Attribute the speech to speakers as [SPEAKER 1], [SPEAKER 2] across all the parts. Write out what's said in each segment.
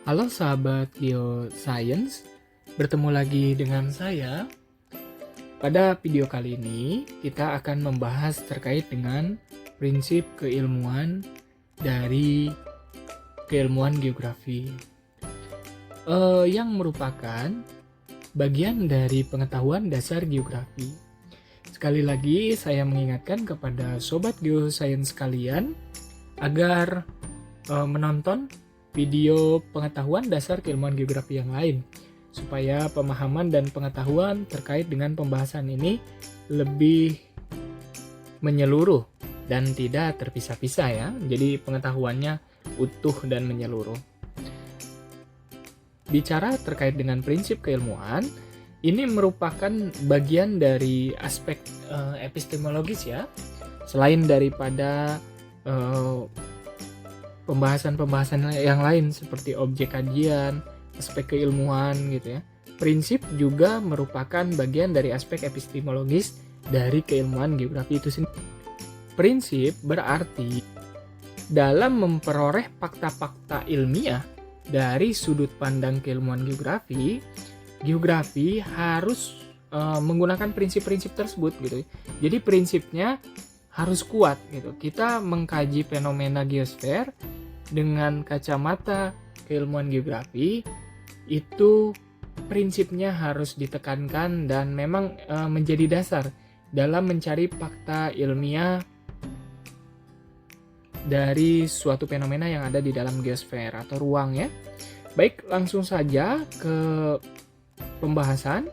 [SPEAKER 1] Halo sahabat Geoscience, bertemu lagi dengan saya. Pada video kali ini, kita akan membahas terkait dengan prinsip keilmuan dari keilmuan geografi, yang merupakan bagian dari pengetahuan dasar geografi. Sekali lagi, saya mengingatkan kepada sobat Geoscience sekalian agar menonton video pengetahuan dasar keilmuan geografi yang lain, supaya pemahaman dan pengetahuan terkait dengan pembahasan ini lebih menyeluruh dan tidak terpisah-pisah ya. Jadi pengetahuannya utuh dan menyeluruh. Bicara terkait dengan prinsip keilmuan, ini merupakan bagian dari aspek epistemologis ya. Selain daripada pembahasan-pembahasan yang lain seperti objek kajian, aspek keilmuan gitu ya. Prinsip juga merupakan bagian dari aspek epistemologis dari keilmuan geografi itu sendiri. Prinsip berarti dalam memperoleh fakta-fakta ilmiah dari sudut pandang keilmuan geografi, geografi harus menggunakan prinsip-prinsip tersebut gitu. Jadi prinsipnya harus kuat gitu. Kita mengkaji fenomena geosfer dengan kacamata keilmuan geografi, itu prinsipnya harus ditekankan dan memang menjadi dasar dalam mencari fakta ilmiah dari suatu fenomena yang ada di dalam geosfer atau ruang ya. Baik, langsung saja ke pembahasan.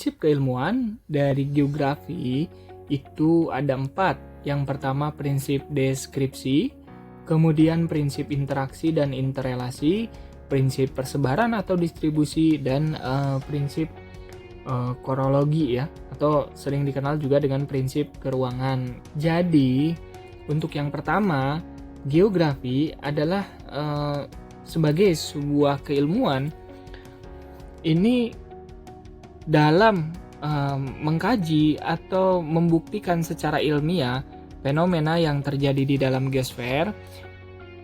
[SPEAKER 1] Prinsip keilmuan dari geografi itu ada 4. Yang pertama prinsip deskripsi, kemudian prinsip interaksi dan interrelasi, prinsip persebaran atau distribusi, dan prinsip korologi ya, atau sering dikenal juga dengan prinsip keruangan. Jadi untuk yang pertama, geografi adalah sebagai sebuah keilmuan ini dalam mengkaji atau membuktikan secara ilmiah fenomena yang terjadi di dalam geosfer,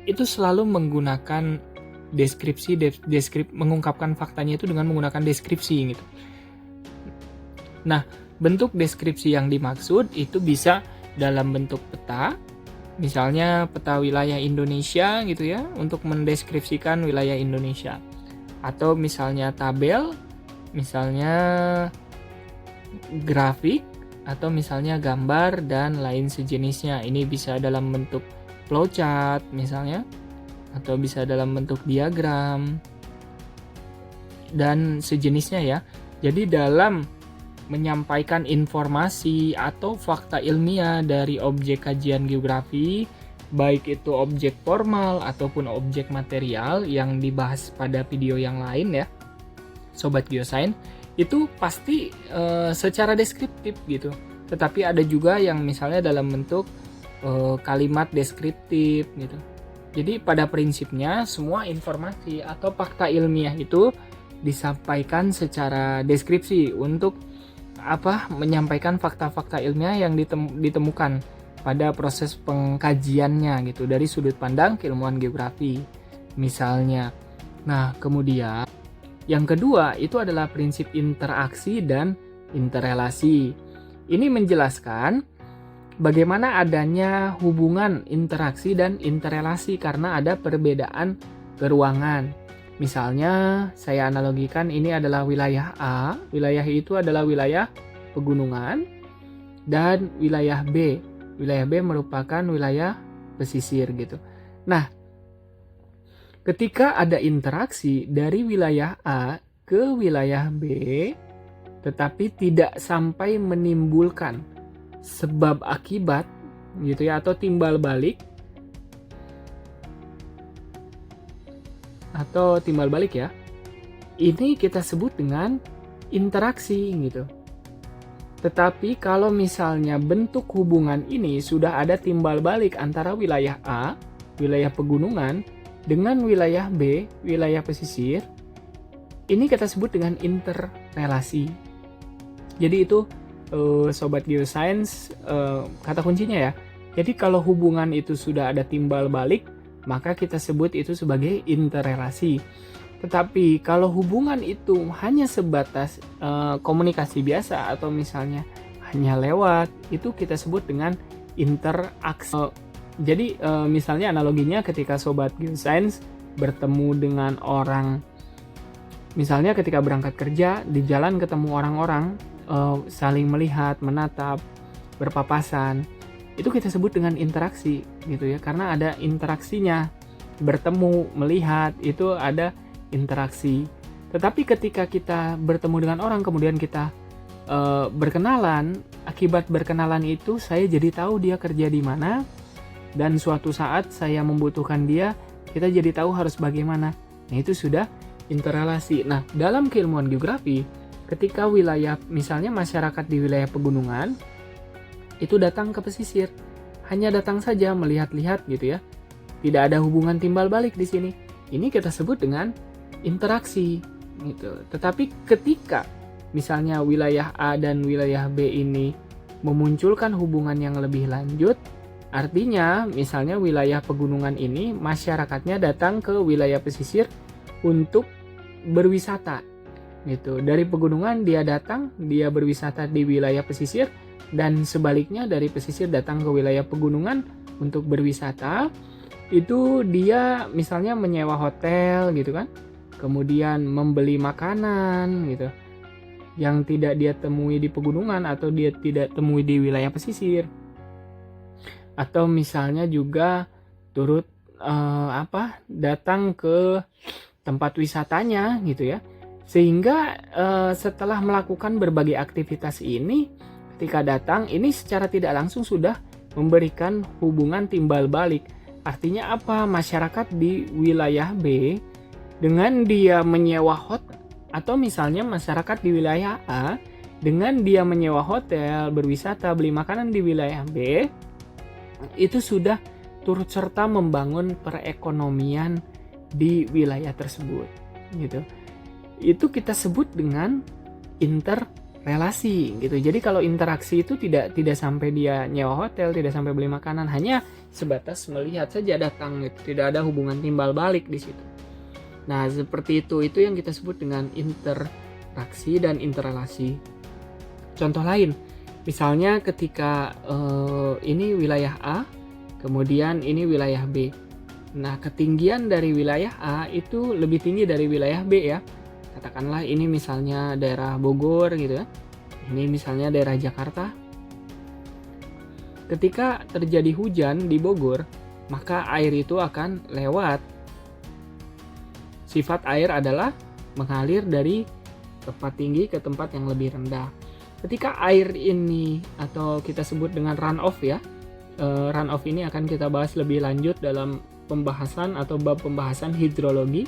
[SPEAKER 1] itu selalu menggunakan deskripsi, mengungkapkan faktanya itu dengan menggunakan deskripsi gitu. Nah, bentuk deskripsi yang dimaksud itu bisa dalam bentuk peta, misalnya peta wilayah Indonesia gitu ya, untuk mendeskripsikan wilayah Indonesia, atau misalnya tabel, misalnya grafik, atau misalnya gambar dan lain sejenisnya. Ini bisa dalam bentuk flowchart misalnya, atau bisa dalam bentuk diagram dan sejenisnya ya. Jadi dalam menyampaikan informasi atau fakta ilmiah dari objek kajian geografi, baik itu objek formal ataupun objek material yang dibahas pada video yang lain ya, Sobat Geoscience, itu pasti secara deskriptif gitu. Tetapi ada juga yang misalnya dalam bentuk kalimat deskriptif gitu. Jadi pada prinsipnya semua informasi atau fakta ilmiah itu disampaikan secara deskripsi untuk menyampaikan fakta-fakta ilmiah yang ditemukan pada proses pengkajiannya gitu dari sudut pandang keilmuan geografi misalnya. Nah, kemudian yang kedua itu adalah prinsip interaksi dan interrelasi. Ini menjelaskan bagaimana adanya hubungan interaksi dan interrelasi karena ada perbedaan keruangan. Misalnya saya analogikan ini adalah wilayah A, wilayah itu adalah wilayah pegunungan, dan wilayah B. Wilayah B merupakan wilayah pesisir gitu. Nah, ketika ada interaksi dari wilayah A ke wilayah B, tetapi tidak sampai menimbulkan sebab akibat gitu ya, atau timbal balik ya, ini kita sebut dengan interaksi gitu. Tetapi kalau misalnya bentuk hubungan ini sudah ada timbal balik antara wilayah A, wilayah pegunungan, dengan wilayah B, wilayah pesisir, ini kita sebut dengan interrelasi. Jadi itu Sobat Geoscience, kata kuncinya ya, Jadi kalau hubungan itu sudah ada timbal balik, maka kita sebut itu sebagai interrelasi. Tetapi kalau hubungan itu hanya sebatas komunikasi biasa atau misalnya hanya lewat, itu kita sebut dengan interaksi. Jadi misalnya analoginya ketika Sobat Geoscience bertemu dengan orang, misalnya ketika berangkat kerja, di jalan ketemu orang-orang, saling melihat, menatap, berpapasan, itu kita sebut dengan interaksi gitu ya, karena ada interaksinya, bertemu, melihat, itu ada interaksi. Tetapi ketika kita bertemu dengan orang kemudian kita berkenalan, akibat berkenalan itu saya jadi tahu dia kerja di mana, dan suatu saat saya membutuhkan dia, kita jadi tahu harus bagaimana. Nah, itu sudah interrelasi. Nah, dalam keilmuan geografi, ketika wilayah, misalnya masyarakat di wilayah pegunungan itu datang ke pesisir, hanya datang saja melihat-lihat gitu ya, tidak ada hubungan timbal balik di sini, ini kita sebut dengan interaksi gitu. Tetapi ketika misalnya wilayah A dan wilayah B ini memunculkan hubungan yang lebih lanjut, artinya misalnya wilayah pegunungan ini masyarakatnya datang ke wilayah pesisir untuk berwisata gitu. Dari pegunungan dia datang, dia berwisata di wilayah pesisir, dan sebaliknya dari pesisir datang ke wilayah pegunungan untuk berwisata. Itu dia misalnya menyewa hotel gitu kan, kemudian membeli makanan gitu, yang tidak dia temui di pegunungan atau dia tidak temui di wilayah pesisir. Atau misalnya juga turut datang ke tempat wisatanya gitu ya. Sehingga setelah melakukan berbagai aktivitas ini, ketika datang ini secara tidak langsung sudah memberikan hubungan timbal balik. Artinya apa? Masyarakat di wilayah B dengan dia menyewa hotel, atau misalnya masyarakat di wilayah A dengan dia menyewa hotel, berwisata, beli makanan di wilayah B, itu sudah turut serta membangun perekonomian di wilayah tersebut gitu. Itu kita sebut dengan interrelasi gitu. Jadi kalau interaksi itu tidak sampai dia nyewa hotel, tidak sampai beli makanan, hanya sebatas melihat saja datang gitu. Tidak ada hubungan timbal balik di situ. Nah, seperti itu yang kita sebut dengan interaksi dan interrelasi. Contoh lain, misalnya ketika ini wilayah A, kemudian ini wilayah B. Nah, ketinggian dari wilayah A itu lebih tinggi dari wilayah B ya. Katakanlah ini misalnya daerah Bogor gitu ya. Ini misalnya daerah Jakarta. Ketika terjadi hujan di Bogor, maka air itu akan lewat. Sifat air adalah mengalir dari tempat tinggi ke tempat yang lebih rendah. Ketika air ini, atau kita sebut dengan runoff ya, runoff ini akan kita bahas lebih lanjut dalam pembahasan atau bab pembahasan hidrologi.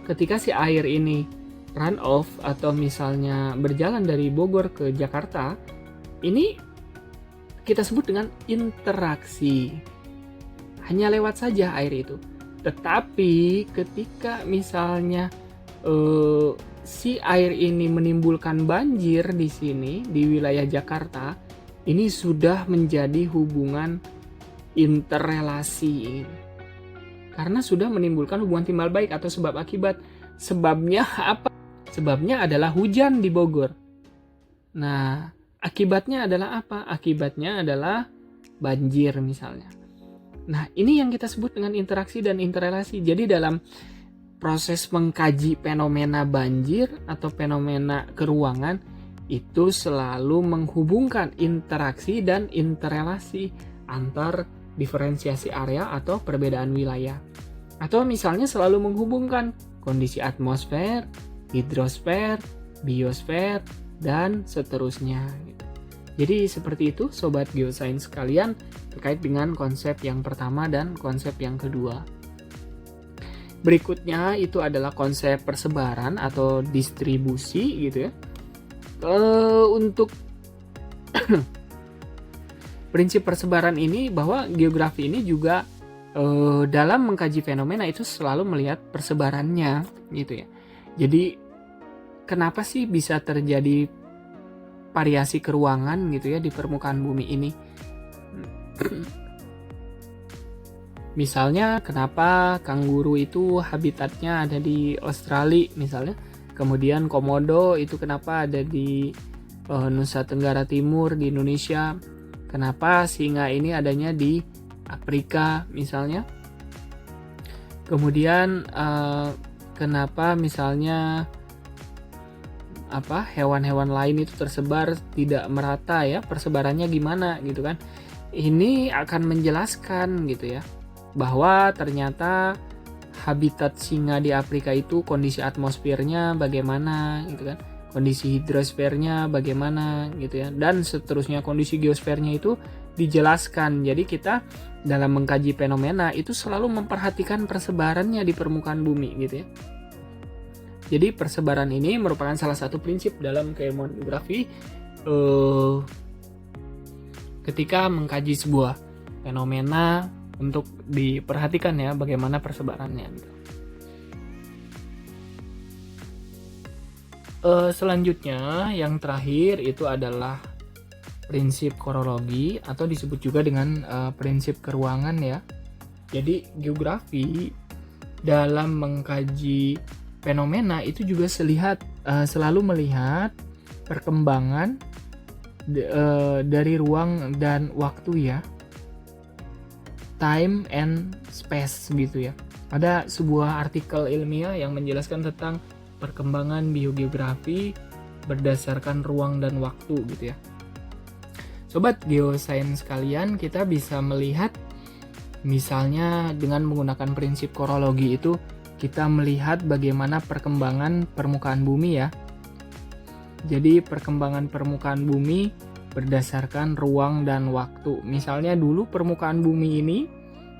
[SPEAKER 1] Ketika si air ini runoff atau misalnya berjalan dari Bogor ke Jakarta, ini kita sebut dengan interaksi. Hanya lewat saja air itu. Tetapi ketika misalnya si air ini menimbulkan banjir di sini di wilayah Jakarta, ini sudah menjadi hubungan interrelasi. Karena sudah menimbulkan hubungan timbal balik atau sebab akibat. Sebabnya apa? Sebabnya adalah hujan di Bogor. Nah, akibatnya adalah apa? Akibatnya adalah banjir misalnya. Nah, ini yang kita sebut dengan interaksi dan interrelasi. Jadi dalam proses mengkaji fenomena banjir atau fenomena keruangan, itu selalu menghubungkan interaksi dan interrelasi antar diferensiasi area atau perbedaan wilayah. Atau misalnya selalu menghubungkan kondisi atmosfer, hidrosfer, biosfer, dan seterusnya. Jadi seperti itu Sobat Geoscience sekalian terkait dengan konsep yang pertama dan konsep yang kedua. Berikutnya itu adalah konsep persebaran atau distribusi gitu ya. Untuk prinsip persebaran ini, bahwa geografi ini juga dalam mengkaji fenomena itu selalu melihat persebarannya gitu ya. Jadi kenapa sih bisa terjadi variasi keruangan gitu ya di permukaan bumi ini? Misalnya kenapa kanguru itu habitatnya ada di Australia misalnya, kemudian komodo itu kenapa ada di Nusa Tenggara Timur di Indonesia, kenapa singa ini adanya di Afrika misalnya, kemudian kenapa misalnya hewan-hewan lain itu tersebar tidak merata ya, persebarannya gimana gitu kan. Ini akan menjelaskan gitu ya, bahwa ternyata habitat singa di Afrika itu kondisi atmosfernya bagaimana gitu kan, kondisi hidrosfernya bagaimana gitu ya, dan seterusnya kondisi geosfernya itu dijelaskan. Jadi kita dalam mengkaji fenomena itu selalu memperhatikan persebarannya di permukaan bumi gitu ya. Jadi persebaran ini merupakan salah satu prinsip dalam keilmuan geografi ketika mengkaji sebuah fenomena untuk diperhatikan ya bagaimana persebarannya. Selanjutnya yang terakhir itu adalah prinsip korologi atau disebut juga dengan prinsip keruangan ya. Jadi geografi dalam mengkaji fenomena itu juga selalu melihat perkembangan dari ruang dan waktu ya, time and space gitu ya. Ada sebuah artikel ilmiah yang menjelaskan tentang perkembangan biogeografi berdasarkan ruang dan waktu gitu ya. Sobat geosains sekalian, kita bisa melihat misalnya dengan menggunakan prinsip korologi itu kita melihat bagaimana perkembangan permukaan bumi ya. Jadi perkembangan permukaan bumi berdasarkan ruang dan waktu. Misalnya dulu permukaan bumi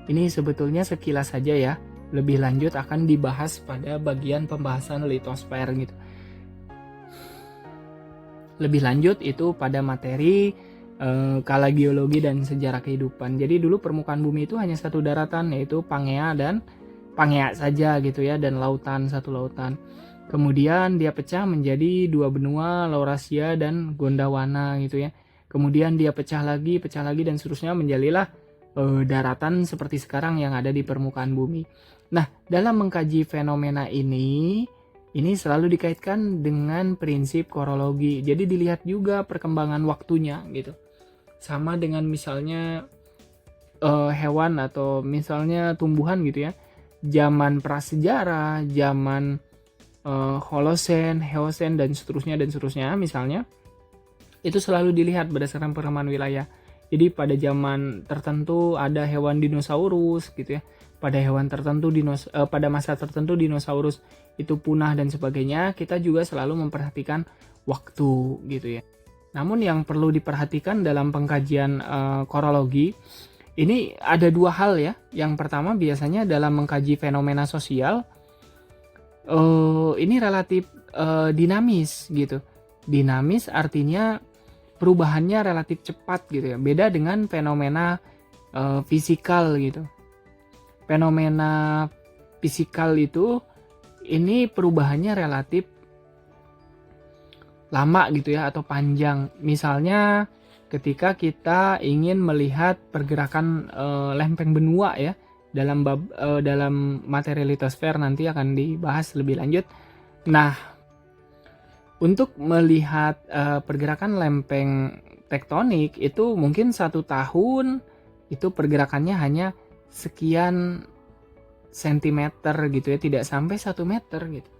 [SPEAKER 1] ini sebetulnya sekilas saja ya. Lebih lanjut akan dibahas pada bagian pembahasan litosfer gitu. Lebih lanjut itu pada materi kala geologi dan sejarah kehidupan. Jadi dulu permukaan bumi itu hanya satu daratan, yaitu Pangea saja gitu ya, dan satu lautan. Kemudian dia pecah menjadi dua benua, Laurasia dan Gondwana gitu ya. Kemudian dia pecah lagi dan seterusnya menjadilah daratan seperti sekarang yang ada di permukaan bumi. Nah, dalam mengkaji fenomena ini selalu dikaitkan dengan prinsip korologi. Jadi dilihat juga perkembangan waktunya gitu. Sama dengan misalnya hewan atau misalnya tumbuhan gitu ya. Zaman prasejarah, zaman Holosen, Eosen dan seterusnya misalnya itu selalu dilihat berdasarkan perkembangan wilayah. Jadi pada zaman tertentu ada hewan dinosaurus gitu ya. Pada masa tertentu dinosaurus itu punah dan sebagainya. Kita juga selalu memperhatikan waktu gitu ya. Namun yang perlu diperhatikan dalam pengkajian korologi ini ada dua hal ya. Yang pertama biasanya dalam mengkaji fenomena sosial ini relatif dinamis gitu. Dinamis artinya perubahannya relatif cepat gitu ya. Beda dengan fenomena fisikal gitu. Fenomena fisikal itu ini perubahannya relatif lama gitu ya atau panjang. Misalnya ketika kita ingin melihat pergerakan lempeng benua ya, dalam materi litosfer nanti akan dibahas lebih lanjut. Nah, untuk melihat pergerakan lempeng tektonik itu mungkin 1 tahun itu pergerakannya hanya sekian sentimeter gitu ya, tidak sampai 1 meter gitu.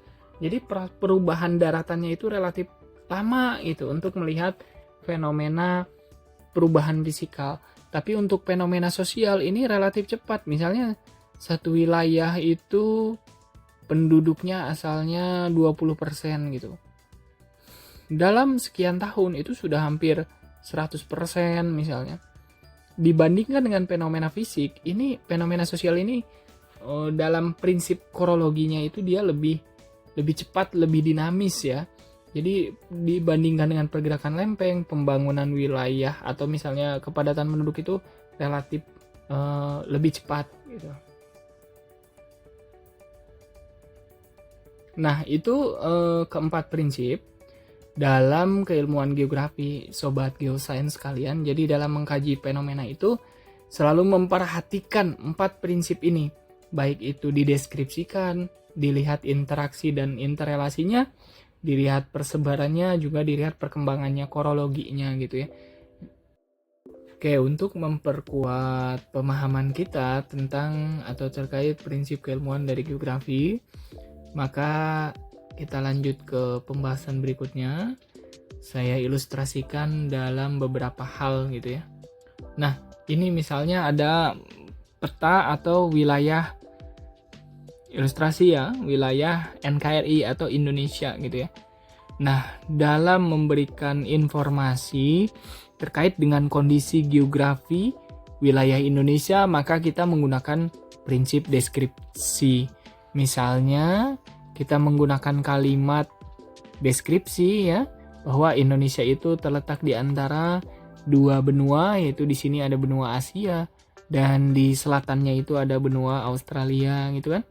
[SPEAKER 1] Jadi perubahan daratannya itu relatif lama itu untuk melihat fenomena perubahan fisikal. Tapi untuk fenomena sosial ini relatif cepat. Misalnya satu wilayah itu penduduknya asalnya 20% gitu. Dalam sekian tahun itu sudah hampir 100% misalnya. Dibandingkan dengan fenomena fisik, ini fenomena sosial ini dalam prinsip korologinya itu dia lebih cepat, lebih dinamis ya. Jadi dibandingkan dengan pergerakan lempeng, pembangunan wilayah atau misalnya kepadatan penduduk itu relatif lebih cepat gitu. Nah, itu keempat prinsip dalam keilmuan geografi, sobat geosains sekalian. Jadi dalam mengkaji fenomena itu Selalu memperhatikan 4 prinsip ini, baik itu dideskripsikan, dilihat interaksi dan interrelasinya, dilihat persebarannya, juga dilihat perkembangannya, kronologinya gitu ya. Oke, untuk memperkuat pemahaman kita tentang atau terkait prinsip keilmuan dari geografi, maka kita lanjut ke pembahasan berikutnya. Saya ilustrasikan dalam beberapa hal gitu ya. Nah, ini misalnya ada peta atau wilayah, ilustrasi ya, wilayah NKRI atau Indonesia gitu ya. Nah, dalam memberikan informasi terkait dengan kondisi geografi wilayah Indonesia, maka kita menggunakan prinsip deskripsi. Misalnya, kita menggunakan kalimat deskripsi ya, bahwa Indonesia itu terletak di antara dua benua, yaitu di sini ada benua Asia dan di selatannya itu ada benua Australia gitu kan.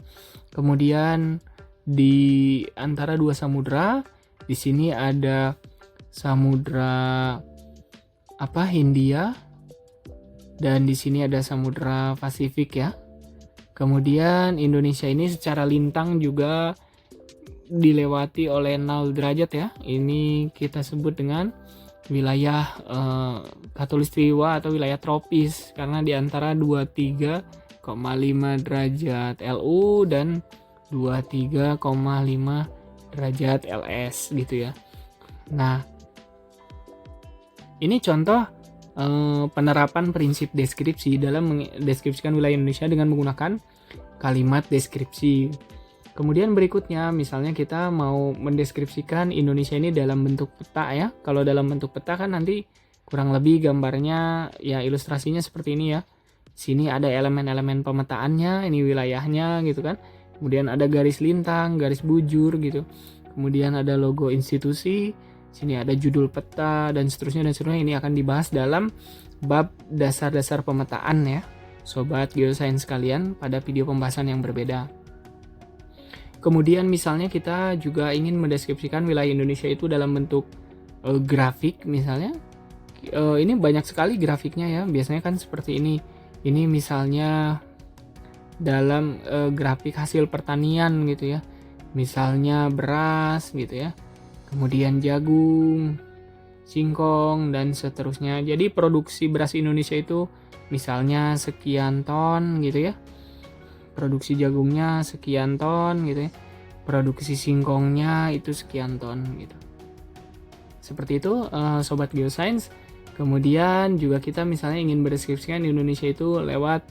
[SPEAKER 1] Kemudian di antara dua samudra, di sini ada samudra Hindia dan di sini ada samudra Pasifik ya. Kemudian Indonesia ini secara lintang juga dilewati oleh 0 derajat ya. Ini kita sebut dengan wilayah Khatulistiwa atau wilayah tropis karena di antara 23,5 derajat LU dan 23,5 derajat LS gitu ya. Nah, ini contoh penerapan prinsip deskripsi dalam mendeskripsikan wilayah Indonesia dengan menggunakan kalimat deskripsi. Kemudian berikutnya, misalnya kita mau mendeskripsikan Indonesia ini dalam bentuk peta ya. Kalau dalam bentuk peta kan nanti kurang lebih gambarnya ya, ilustrasinya seperti ini ya. Sini ada elemen-elemen pemetaannya, ini wilayahnya gitu kan. Kemudian ada garis lintang, garis bujur gitu. Kemudian ada logo institusi, sini ada judul peta dan seterusnya dan seterusnya. Ini akan dibahas dalam bab dasar-dasar pemetaan ya, sobat geosains sekalian, pada video pembahasan yang berbeda. Kemudian misalnya kita juga ingin mendeskripsikan wilayah Indonesia itu dalam bentuk grafik misalnya. Ini banyak sekali grafiknya ya, biasanya kan seperti ini. Ini misalnya dalam grafik hasil pertanian gitu ya. Misalnya beras gitu ya. Kemudian jagung, singkong dan seterusnya. Jadi produksi beras Indonesia itu misalnya sekian ton gitu ya. Produksi jagungnya sekian ton gitu ya. Produksi singkongnya itu sekian ton gitu. Seperti itu sobat geosains. Kemudian juga kita misalnya ingin mendeskripsikan Indonesia itu lewat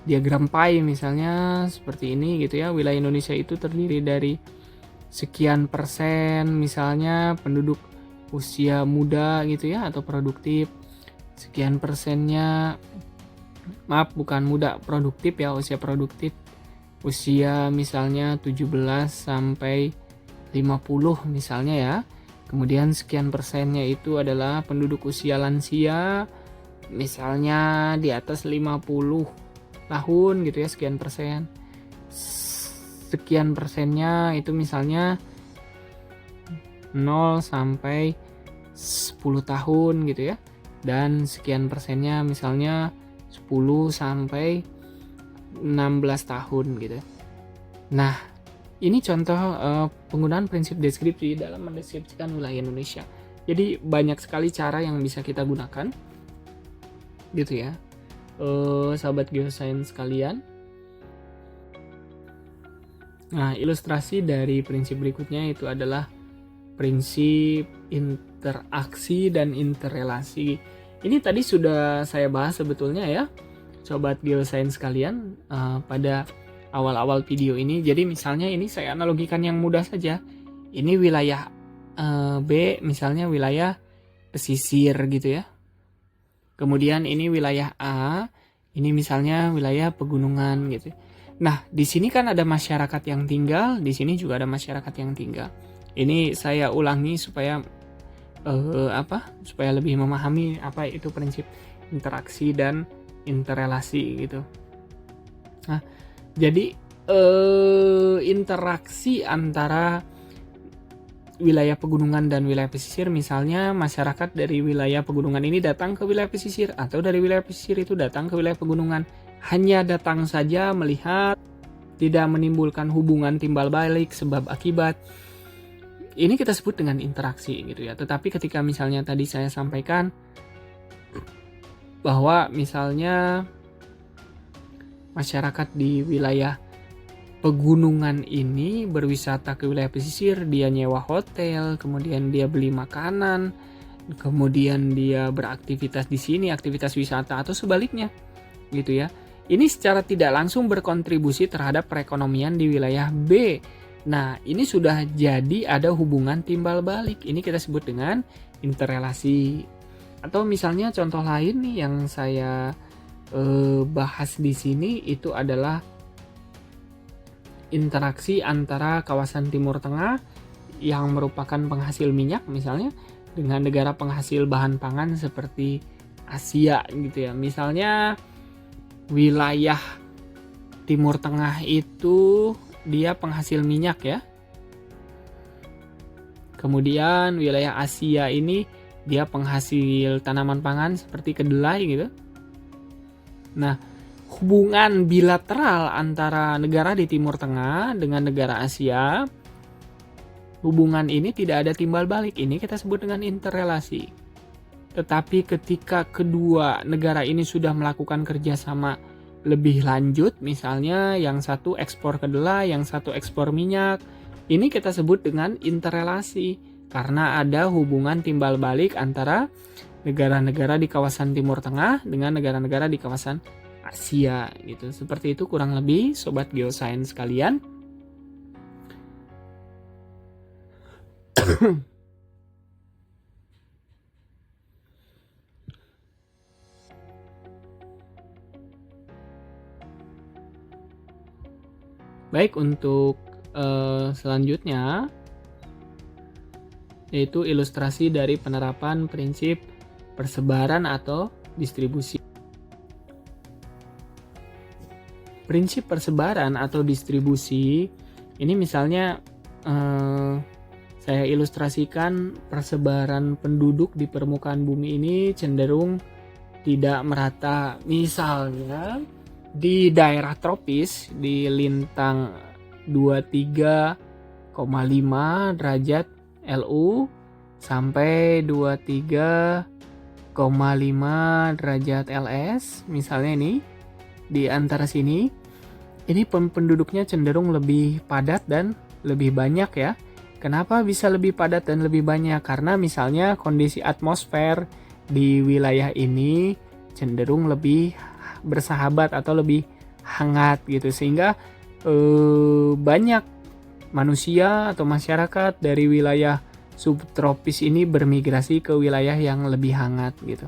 [SPEAKER 1] diagram pie misalnya seperti ini gitu ya. Wilayah Indonesia itu terdiri dari sekian persen misalnya penduduk usia muda gitu ya atau produktif. Sekian persennya, maaf bukan muda, produktif ya, usia produktif. Usia misalnya 17 sampai 50 misalnya ya. Kemudian sekian persennya itu adalah penduduk usia lansia, misalnya di atas 50 tahun gitu ya, sekian persen. Sekian persennya itu misalnya 0 sampai 10 tahun gitu ya. Dan sekian persennya misalnya 10 sampai 16 tahun gitu. Nah, ini contoh penggunaan prinsip deskripsi dalam mendeskripsikan wilayah Indonesia. Jadi banyak sekali cara yang bisa kita gunakan gitu ya, sahabat geosains sekalian. Nah, ilustrasi dari prinsip berikutnya itu adalah prinsip interaksi dan interrelasi. Ini tadi sudah saya bahas sebetulnya ya, sobat geosains sekalian, pada awal-awal video ini. Jadi misalnya ini saya analogikan yang mudah saja. Ini wilayah B, misalnya wilayah pesisir gitu ya. Kemudian ini wilayah A, ini misalnya wilayah pegunungan gitu. Nah, di sini kan ada masyarakat yang tinggal, di sini juga ada masyarakat yang tinggal. Ini saya ulangi supaya supaya lebih memahami apa itu prinsip interaksi dan interrelasi gitu. Nah, jadi interaksi antara wilayah pegunungan dan wilayah pesisir, misalnya masyarakat dari wilayah pegunungan ini datang ke wilayah pesisir, atau dari wilayah pesisir itu datang ke wilayah pegunungan. Hanya datang saja melihat, tidak menimbulkan hubungan timbal balik sebab akibat. Ini kita sebut dengan interaksi gitu ya. Tetapi ketika misalnya tadi saya sampaikan bahwa misalnya masyarakat di wilayah pegunungan ini berwisata ke wilayah pesisir, dia nyewa hotel, kemudian dia beli makanan, kemudian dia beraktivitas di sini, aktivitas wisata atau sebaliknya, gitu ya. Ini secara tidak langsung berkontribusi terhadap perekonomian di wilayah B. Nah, ini sudah jadi ada hubungan timbal balik. Ini kita sebut dengan interrelasi. Atau misalnya contoh lain nih yang saya bahas di sini itu adalah interaksi antara kawasan Timur Tengah yang merupakan penghasil minyak misalnya dengan negara penghasil bahan pangan seperti Asia gitu ya. Misalnya wilayah Timur Tengah itu dia penghasil minyak ya. Kemudian wilayah Asia ini dia penghasil tanaman pangan seperti kedelai gitu. Nah, hubungan bilateral antara negara di Timur Tengah dengan negara Asia, hubungan ini tidak ada timbal balik. Ini kita sebut dengan interrelasi. Tetapi ketika kedua negara ini sudah melakukan kerjasama lebih lanjut, misalnya yang satu ekspor kedelai, yang satu ekspor minyak, ini kita sebut dengan interrelasi. Karena ada hubungan timbal balik antara negara-negara di kawasan Timur Tengah dengan negara-negara di kawasan Asia gitu. Seperti itu kurang lebih sobat geosains sekalian. Baik, untuk selanjutnya yaitu ilustrasi dari penerapan prinsip persebaran atau distribusi. Prinsip persebaran atau distribusi ini misalnya saya ilustrasikan persebaran penduduk di permukaan bumi ini cenderung tidak merata. Misalnya di daerah tropis di lintang 23,5 derajat LU sampai 23,5 derajat LS, misalnya ini di antara sini, ini penduduknya cenderung lebih padat dan lebih banyak ya. Kenapa bisa lebih padat dan lebih banyak? Karena misalnya kondisi atmosfer di wilayah ini cenderung lebih bersahabat atau lebih hangat gitu, sehingga banyak manusia atau masyarakat dari wilayah subtropis ini bermigrasi ke wilayah yang lebih hangat gitu.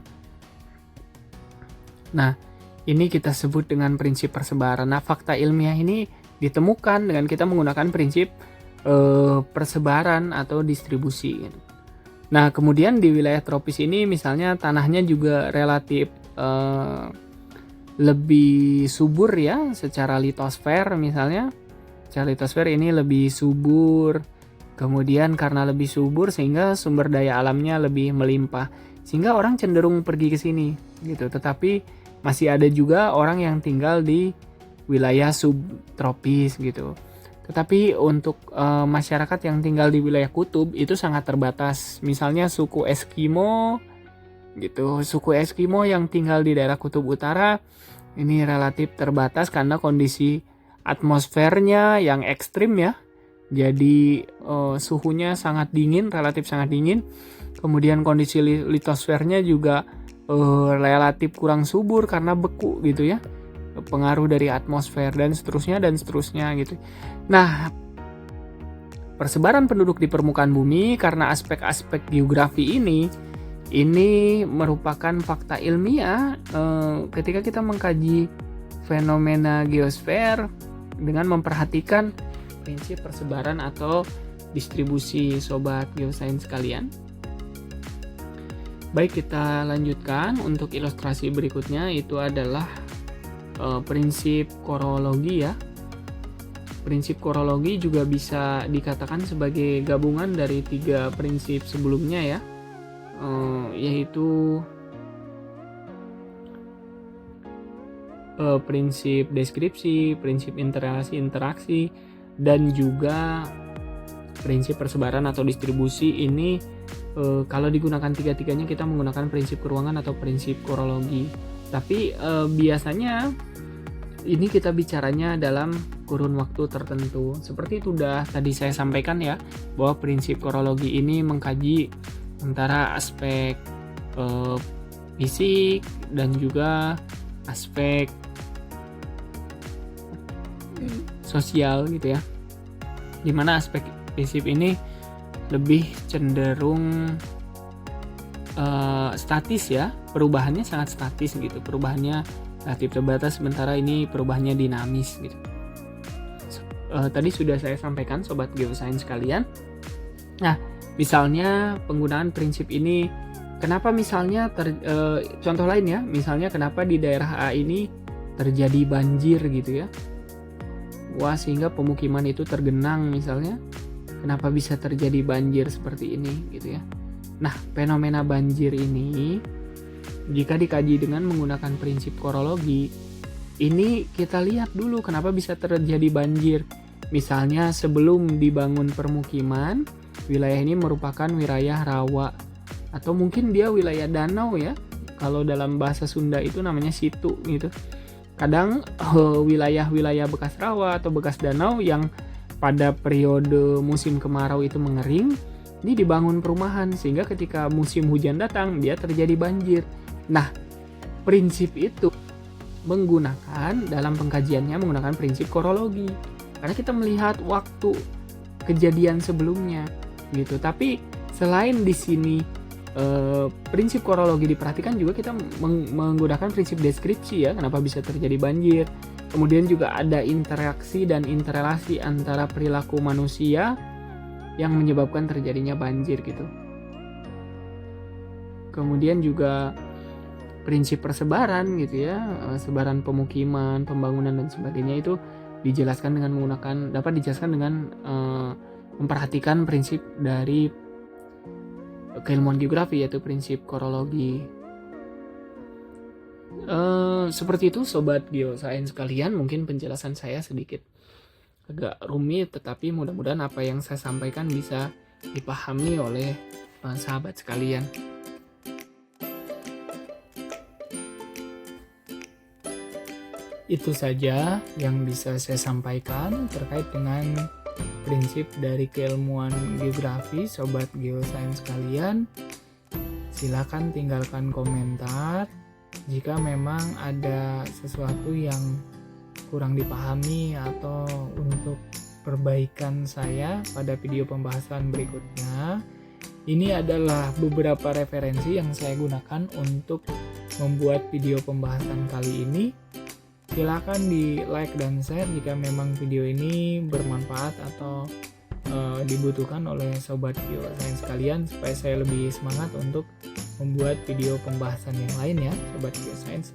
[SPEAKER 1] Nah, ini kita sebut dengan prinsip persebaran. Nah, fakta ilmiah ini ditemukan dengan kita menggunakan prinsip persebaran atau distribusi gitu. Nah, kemudian di wilayah tropis ini misalnya tanahnya juga relatif lebih subur ya secara litosfer misalnya. Secara litosfer ini lebih subur. Kemudian karena lebih subur sehingga sumber daya alamnya lebih melimpah. Sehingga orang cenderung pergi ke sini gitu. Tetapi masih ada juga orang yang tinggal di wilayah subtropis gitu. Tetapi untuk masyarakat yang tinggal di wilayah kutub itu sangat terbatas. Misalnya suku Eskimo gitu. Suku Eskimo yang tinggal di daerah kutub utara ini relatif terbatas karena kondisi atmosfernya yang ekstrim ya. Jadi suhunya sangat dingin, relatif sangat dingin. Kemudian kondisi litosfernya juga relatif kurang subur karena beku gitu ya. Pengaruh dari atmosfer dan seterusnya gitu. Nah, persebaran penduduk di permukaan bumi karena aspek-aspek geografi ini merupakan fakta ilmiah ketika kita mengkaji fenomena geosfer dengan memperhatikan prinsip persebaran atau distribusi sobat geosains sekalian. Baik, kita lanjutkan untuk ilustrasi berikutnya, itu adalah prinsip korologi ya. Prinsip korologi juga bisa dikatakan sebagai gabungan dari 3 prinsip sebelumnya ya, yaitu prinsip deskripsi, prinsip interrelasi interaksi, dan juga prinsip persebaran atau distribusi. Ini kalau digunakan tiga-tiganya kita menggunakan prinsip keruangan atau prinsip korologi. Tapi biasanya ini kita bicaranya dalam kurun waktu tertentu. Seperti itu udah tadi saya sampaikan ya, bahwa prinsip korologi ini mengkaji antara aspek fisik dan juga aspek sosial gitu ya. Dimana aspek prinsip ini lebih cenderung statis ya, perubahannya sangat statis gitu, perubahannya relatif terbatas, sementara ini perubahannya dinamis gitu. Tadi sudah saya sampaikan sobat geosains sekalian. Nah, misalnya penggunaan prinsip ini, kenapa misalnya contoh lain ya, misalnya kenapa di daerah A ini terjadi banjir gitu ya. Wah, sehingga pemukiman itu tergenang misalnya. Kenapa bisa terjadi banjir seperti ini gitu ya. Nah, fenomena banjir ini jika dikaji dengan menggunakan prinsip korologi, ini kita lihat dulu kenapa bisa terjadi banjir. Misalnya sebelum dibangun permukiman, wilayah ini merupakan wilayah rawa atau mungkin dia wilayah danau ya. Kalau dalam bahasa Sunda itu namanya situ gitu. Kadang wilayah-wilayah bekas rawa atau bekas danau yang pada periode musim kemarau itu mengering, ini dibangun perumahan sehingga ketika musim hujan datang dia terjadi banjir. Nah, prinsip itu menggunakan dalam pengkajiannya menggunakan prinsip korologi. Karena kita melihat waktu kejadian sebelumnya gitu. Tapi selain di sini prinsip korologi diperhatikan, juga kita menggunakan prinsip deskripsi ya, kenapa bisa terjadi banjir. Kemudian juga ada interaksi dan interrelasi antara perilaku manusia yang menyebabkan terjadinya banjir gitu. Kemudian juga prinsip persebaran gitu ya, sebaran pemukiman, pembangunan dan sebagainya itu dijelaskan dengan dapat dijelaskan dengan memperhatikan prinsip dari keilmuan geografi, yaitu prinsip korologi. Seperti itu sobat geosains sekalian, mungkin penjelasan saya sedikit agak rumit, tetapi mudah-mudahan apa yang saya sampaikan bisa dipahami oleh sahabat sekalian. Itu saja yang bisa saya sampaikan terkait dengan prinsip dari keilmuan geografi sobat geosains sekalian. Silakan tinggalkan komentar jika memang ada sesuatu yang kurang dipahami atau untuk perbaikan saya pada video pembahasan berikutnya. Ini adalah beberapa referensi yang saya gunakan untuk membuat video pembahasan kali ini. Silakan di like dan share jika memang video ini bermanfaat atau dibutuhkan oleh sobat geosains sekalian, supaya saya lebih semangat untuk membuat video pembahasan yang lain ya sobat geosains.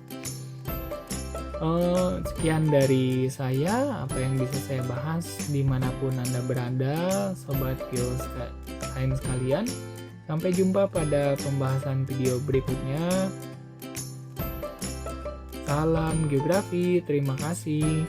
[SPEAKER 1] Sekian dari saya, apa yang bisa saya bahas dimanapun Anda berada sobat geosains sekalian. Sampai jumpa pada pembahasan video berikutnya. Salam geografi, terima kasih.